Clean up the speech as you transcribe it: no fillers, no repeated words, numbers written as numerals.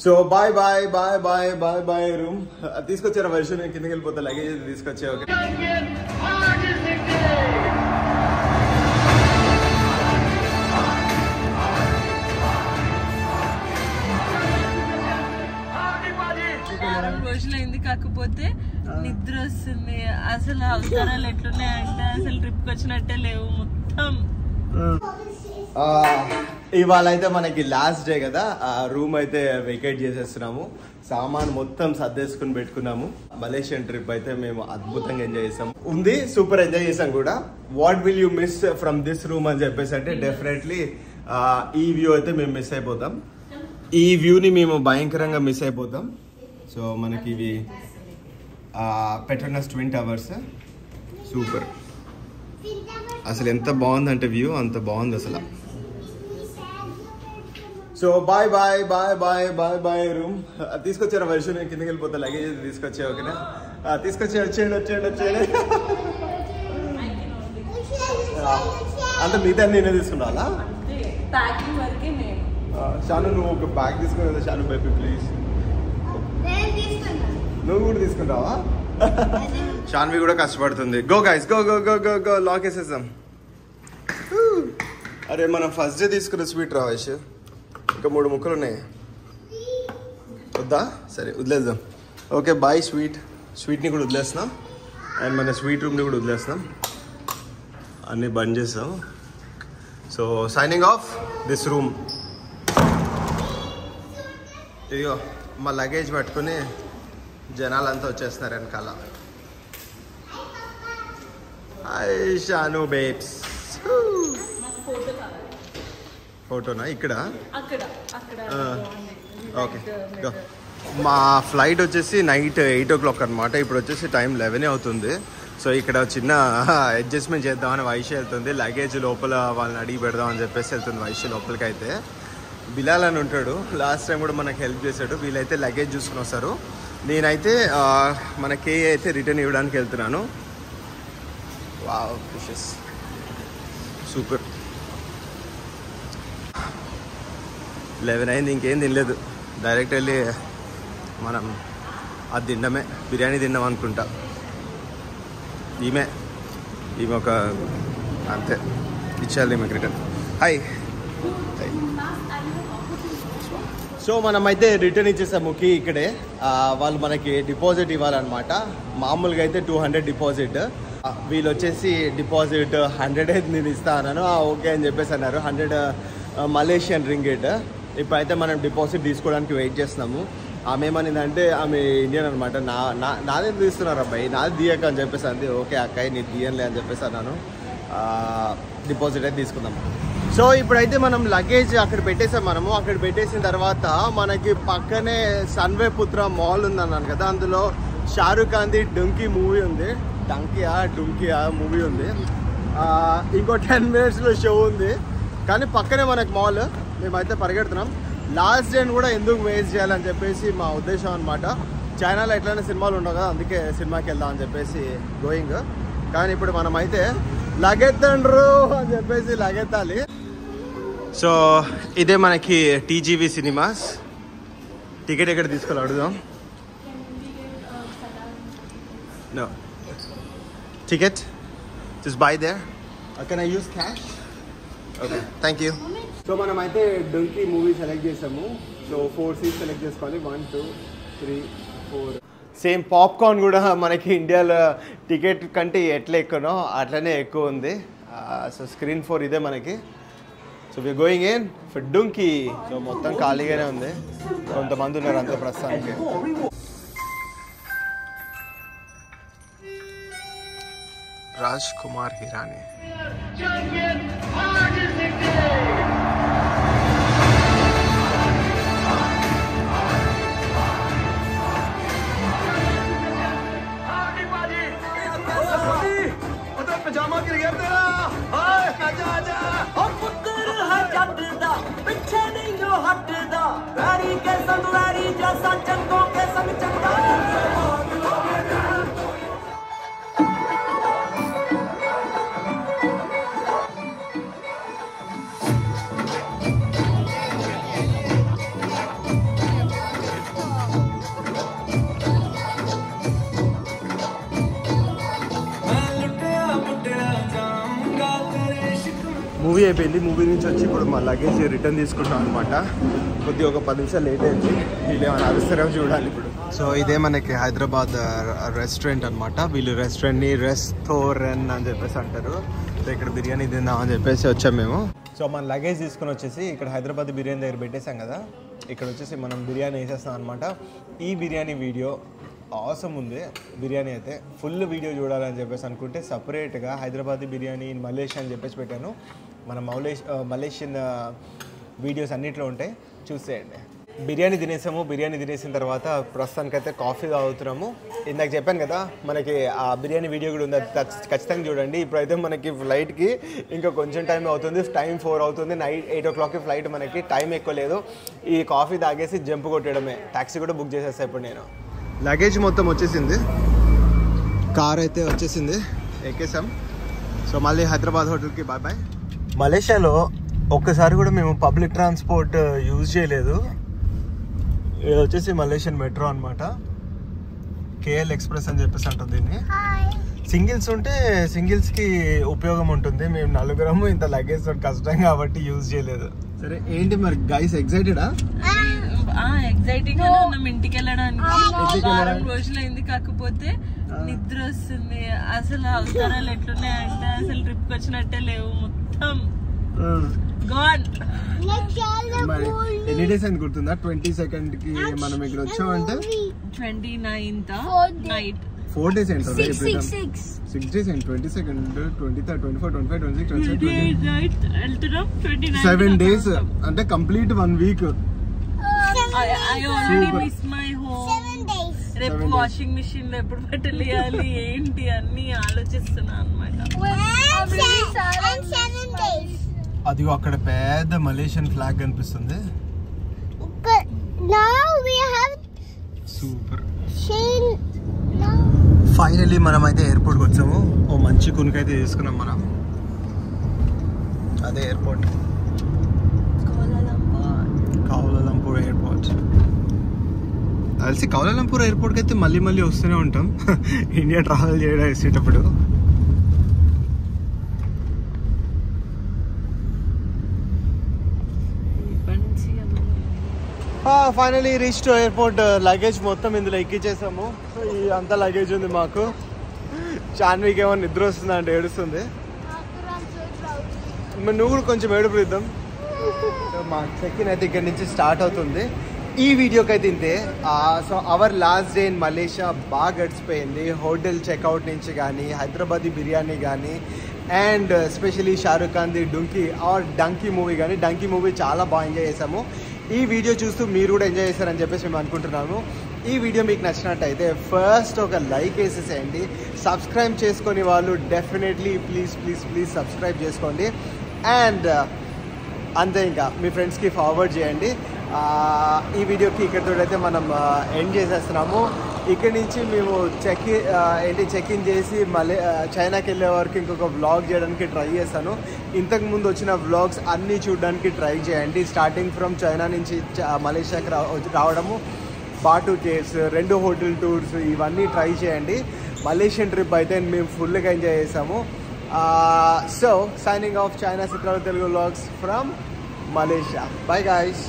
So bye bye bye bye bye bye room తీసుకొచ్చారా వర్షం నేను కిందకి వెళ్ళిపోతా లగేజ్ తీసుకొచ్చా ఓకే రోజులైంది కాకపోతే నిద్ర వస్తుంది అసలు అవసరాలు ఎట్లున్నాయంటే అసలు ట్రిప్ వచ్చినట్టే లేవు మొత్తం ఇవాళ అయితే మనకి లాస్ట్ డే కదా ఆ రూమ్ అయితే వెకేట్ చేసేస్తున్నాము సామాన్ మొత్తం సర్దేసుకుని పెట్టుకున్నాము మలేషియన్ ట్రిప్ అయితే మేము అద్భుతంగా ఎంజాయ్ చేసాం ఉంది సూపర్ ఎంజాయ్ చేసాం కూడా what will you miss from this room అని చెప్పేసి అంటే డెఫినెట్లీ ఈ వ్యూ అయితే మేము మిస్ అయిపోతాం ఈ వ్యూని మేము భయంకరంగా మిస్ అయిపోతాం సో మనకి ఇవి పెట్రోనస్ ట్విన్ టవర్స్ సూపర్ అసలు ఎంత బాగుందంటే వ్యూ అంత బాగుంది అసలు so bye bye bye bye bye bye room తీసుకొచ్చారా వర్షం నేను కిందకి వెళ్ళిపోతా లగేజ్ తీసుకొచ్చా ఓకేనా తీసుకొచ్చి వచ్చేయండి అంటే మిగతా నేనే తీసుకున్నా షాను నువ్వు ఒక బ్యాగ్ తీసుకుని కదా షాను బేబీ ప్లీజ్ నువ్వు కూడా తీసుకుంటావా షాన్వి కూడా కష్టపడుతుంది go guys go go go go go lock వేసేసాం అరే మనం ఫస్ట్ డే తీసుకున్న స్వీట్ రావేష్ ఇంకా 3 ముక్కలు ఉన్నాయి వద్దా సరే వదిలేద్దాం ఓకే బాయ్ స్వీట్ని కూడా వదిలేస్తున్నాం అండ్ మన స్వీట్ రూమ్ని కూడా వదిలేస్తున్నాం అన్నీ బంద్ చేస్తాం so signing off this room ఇదిగో మా లగేజ్ పట్టుకుని జనాలంతా వచ్చేస్తున్నారు వెనకాల హాయ్ షాను బేబ్స్ ఫోటోనా ఇక్కడ ఓకే మా ఫ్లైట్ వచ్చేసి నైట్ 8 o'clock అనమాట ఇప్పుడు వచ్చేసి టైం 11 అవుతుంది సో ఇక్కడ చిన్న అడ్జస్ట్మెంట్ చేద్దామని వైషి వెళ్తుంది లగేజ్ లోపల వాళ్ళని అడిగి పెడదామని చెప్పేసి వెళ్తుంది వైషి లోపలికి అయితే బిలాల్ అని ఉంటాడు లాస్ట్ టైం కూడా మనకు హెల్ప్ చేశాడు వీళ్ళైతే లగేజ్ చూసుకుని వస్తారు నేనైతే మన కే అయితే రిటర్న్ ఇవ్వడానికి వెళ్తున్నాను వావ్ ఫిషెస్ సూపర్ 11 అయింది ఇంకేం తినలేదు డైరెక్ట్ వెళ్ళి మనం అది తినడమే బిర్యానీ తిన్నాం అనుకుంటా ఈమె ఒక అంతే ఇచ్చేయాలి ఈమెకి రిటర్న్ హాయ్ సో మనమైతే రిటర్న్ ఇచ్చేసాము కీ ఇక్కడే వాళ్ళు మనకి డిపాజిట్ ఇవ్వాలన్నమాట మామూలుగా అయితే 200 డిపాజిట్ వీళ్ళు వచ్చేసి డిపాజిట్ 100 అయితే నేను ఇస్తా అన్నాను ఓకే అని చెప్పేసి అన్నారు 100 మలేషియన్ రింగిట్ ఇప్పుడైతే మనం డిపాజిట్ తీసుకోవడానికి వెయిట్ చేస్తున్నాము ఆమె ఏమనిందంటే ఆమె ఇండియన్ అనమాట నాదేం తీస్తున్నారు అబ్బాయి నాది తీయక అని చెప్పేసి అంది ఓకే అక్కయ్య నీ తీయనులే అని చెప్పేసి అన్నాను డిపాజిట్ అయితే తీసుకుందాం సో ఇప్పుడైతే మనం లగేజ్ అక్కడ పెట్టేసాం మనము అక్కడ పెట్టేసిన తర్వాత మనకి పక్కనే సన్వే పుత్ర మాల్ ఉంది అన్నాను కదా అందులో షారూక్ ఖాన్ది డుంకీ మూవీ ఉంది డుంకియా మూవీ ఉంది ఇంకో 10 minutesలో షో ఉంది కానీ పక్కనే మనకి మాల్ మేమైతే పరిగెడుతున్నాం లాస్ట్ డే కూడా ఎందుకు వేస్ట్ చేయాలని చెప్పేసి మా ఉద్దేశం అనమాట చైనాలో ఎట్లయినా సినిమాలు ఉండవు కదా అందుకే సినిమాకి వెళ్దాం అని చెప్పేసి గోయింగ్ కానీ ఇప్పుడు మనమైతే లగెత్తండ్రు అని చెప్పేసి లగెత్తాలి సో ఇదే మనకి టీజీవీ సినిమాస్ టికెట్ ఎక్కడ తీసుకోవాలి అడుగుదాం no ticket just buy there can I use cash okay thank you so మనమైతే డుంకీ మూవీ సెలెక్ట్ చేసాము సో 4 seats సెలెక్ట్ చేసుకోవాలి 1 2 3 4 సేమ్ పాప్కార్న్ కూడా మనకి ఇండియాలో టికెట్ కంటే ఎట్లా ఎక్కువనో అట్లనే ఎక్కువ ఉంది సో స్క్రీన్ 4 ఇదే మనకి so we are going in for Dunki so మొత్తం ఖాళీగానే ఉంది కొంతమంది ఉన్నారు అంతే ప్రస్తుతానికి రాజ్ కుమార్ హిరానీ पजामा गिर गया तेरा आजा आजा ओ पुत्र है जटदा पीछे नहीं जो हटदा वैरी के संग वैरी जैसा चंदों के संग चंदा మూవీ అయిపోయింది. మూవీ నుంచి వచ్చి ఇప్పుడు మా లగేజ్ రిటర్న్ తీసుకుంటాం అనమాట. కొద్దిగా ఒక 10 నిమిషాలు లేట్ అయింది. వీళ్ళు ఏమైనా అరుస్తారో చూడాలి ఇప్పుడు. సో ఇదే మనకి హైదరాబాద్ రెస్టారెంట్ అనమాట. వీళ్ళు రెస్టారెంట్ని రెస్టోరెంట్ అని చెప్పేసి అంటారు. సో ఇక్కడ బిర్యానీ తిందాం అని చెప్పేసి వచ్చాం మేము. సో మన లగేజ్ తీసుకొని వచ్చేసి ఇక్కడ హైదరాబాద్ బిర్యానీ దగ్గర పెట్టేసాం కదా, ఇక్కడ వచ్చేసి మనం బిర్యానీ వేసేస్తాం అనమాట. ఈ బిర్యానీ వీడియో ఆసమ్ ఉంది. బిర్యానీ అయితే ఫుల్ వీడియో చూడాలని చెప్పేసి అనుకుంటే సపరేట్గా హైదరాబాదీ బిర్యానీ ఇన్ మలేషియా అని చెప్పేసి పెట్టాను. మన మలేషియన్ వీడియోస్ అన్నిట్లో ఉంటాయి, చూసేయండి. బిర్యానీ తినేసాము. బిర్యానీ తినేసిన తర్వాత ప్రస్తుతానికైతే కాఫీ తాగుతున్నాము. ఇందాక చెప్పాను కదా మనకి ఆ బిర్యానీ వీడియో కూడా ఉంది, అది ఖచ్చితంగా చూడండి. ఇప్పుడైతే మనకి ఫ్లైట్కి ఇంకా కొంచెం టైం అవుతుంది. టైం 4 అవుతుంది. నైట్ 8 o'clockకి ఫ్లైట్. మనకి టైం ఎక్కువ లేదు. ఈ కాఫీ తాగేసి జంప్ కొట్టడమే. ట్యాక్సీ కూడా బుక్ చేసేస్తా ఇప్పుడు నేను. లగేజ్ మొత్తం వచ్చేసింది, కార్ అయితే వచ్చేసింది, ఎక్కేసాం. సో మళ్ళీ హైదరాబాద్ హోటల్కి బాయ్ బాయ్. మలేషియాలో ఒక్కసారి కూడా మేము పబ్లిక్ ట్రాన్స్పోర్ట్ యూజ్ చేయలేదు. ఇది వచ్చేసి మలేషియన్ మెట్రో అనమాట. కేఎల్ ఎక్స్ప్రెస్ అని చెప్పేసి అంటుంది దీన్ని. సింగిల్స్ ఉంటే సింగిల్స్కి ఉపయోగం ఉంటుంది. మేము 4 ఇంత లగేజ్ కష్టం కాబట్టి యూజ్ చేయలేదు. సరే ఏంటి మరి గైస్, ఎక్సైటెడా? ఎగ్జైటింగ్ గా ఉన్నాం ఇంటికి వెళ్ళడానికి. 4 రోజులైంది, కాకపోతే నిద్ర వస్తుంది. అసలు అవసరాలు ఎట్లున్నాయంటే అసలు ట్రిప్ వచ్చినట్టే లేవు, మొత్తం గాన్. ఎన్ని డేస్ అని గుర్తుందా? 22nd కి మనం ఇక్కడ వచ్చామంటే 29th నైట్. 4 days ఏంటో 6 days and 22nd 23rd 24 25 26 27 night వెళ్తున్నాం. 7 days అంటే complete 1 week. I already miss my home. 7 days. రేపు వాషింగ్ మిషన్ లో ఎప్పుడు పెట్టాలి ఏంటి అన్ని ఆలోచిస్తున్నా అన్నమాట. అదిగో అక్కడ పెద్ద మలేషియన్ ఫ్లాగ్ కనిపిస్తుంది. సూపర్. ఫైనలీ మనం అయితే ఎయిర్పోర్ట్కి వచ్చాము. ఓ మంచి కునుకైతే తీసుకున్నాం మనం. అదే ఎయిర్పోర్ట్, కౌలాలంపూర్ ఎయిర్పోర్ట్. తెలిసి కౌలాలంపూర్ ఎయిర్పోర్ట్కి అయితే మళ్ళీ మళ్ళీ వస్తూనే ఉంటాం ఇండియా ట్రావెల్ చేయడం వేసేటప్పుడు. Finally reach to airport. Luggage మొత్తం ఇందులో ఎక్కించేసాము. ఈ అంతా లగేజ్ ఉంది మాకు. చాన్వికి ఏమో నిద్ర వస్తుందా అంటే ఏడుస్తుంది. నువ్వు కూడా కొంచెం ఏడుపు ఇద్దాం. మా చెక్-ఇన్ అయితే ఇక్కడ నుంచి స్టార్ట్ అవుతుంది. ఈ వీడియోకి అయితే ఇంతే. So our last day in Malaysia బాగా గడిచిపోయింది. హోటల్ చెక్అవుట్ నుంచి కానీ, హైదరాబాదీ బిర్యానీ కానీ, అండ్ ఎస్పెషలీ షారుఖ్ ఖాన్ది డంకీ మూవీ కానీ. డంకీ మూవీ చాలా బాగా ఎంజాయ్ చేసాము. ఈ వీడియో చూస్తూ మీరు కూడా ఎంజాయ్ చేస్తారని చెప్పేసి మేము అనుకుంటున్నాము. ఈ వీడియో మీకు నచ్చినట్టయితే ఫస్ట్ ఒక లైక్ వేసేసేయండి. సబ్స్క్రైబ్ చేసుకొని వాళ్ళు డెఫినెట్లీ ప్లీజ్ సబ్స్క్రైబ్ చేసుకోండి. అండ్ అంతే, ఇంకా మీ ఫ్రెండ్స్కి ఫార్వర్డ్ చేయండి. ఈ వీడియోకి ఇక్కడితోటైతే మనం ఎండ్ చేసేస్తున్నాము. ఇక్కడి నుంచి మేము చెక్-ఇన్ చేసి మళ్ళీ చైనాకి వెళ్ళే వరకు ఇంకొక వ్లాగ్ చేయడానికి ట్రై చేస్తాను. ఇంతకుముందు వచ్చిన వ్లాగ్స్ అన్నీ చూడడానికి ట్రై చేయండి. స్టార్టింగ్ ఫ్రమ్ చైనా నుంచి మలేషియాకి రావడము, బాటు కేవ్స్, 2 హోటల్ టూర్స్, ఇవన్నీ ట్రై చేయండి. మలేషియన్ ట్రిప్ అయితే మేము ఫుల్గా ఎంజాయ్ చేసాము. So signing off, China Citralu Telugu vlogs from Malaysia. Bye guys.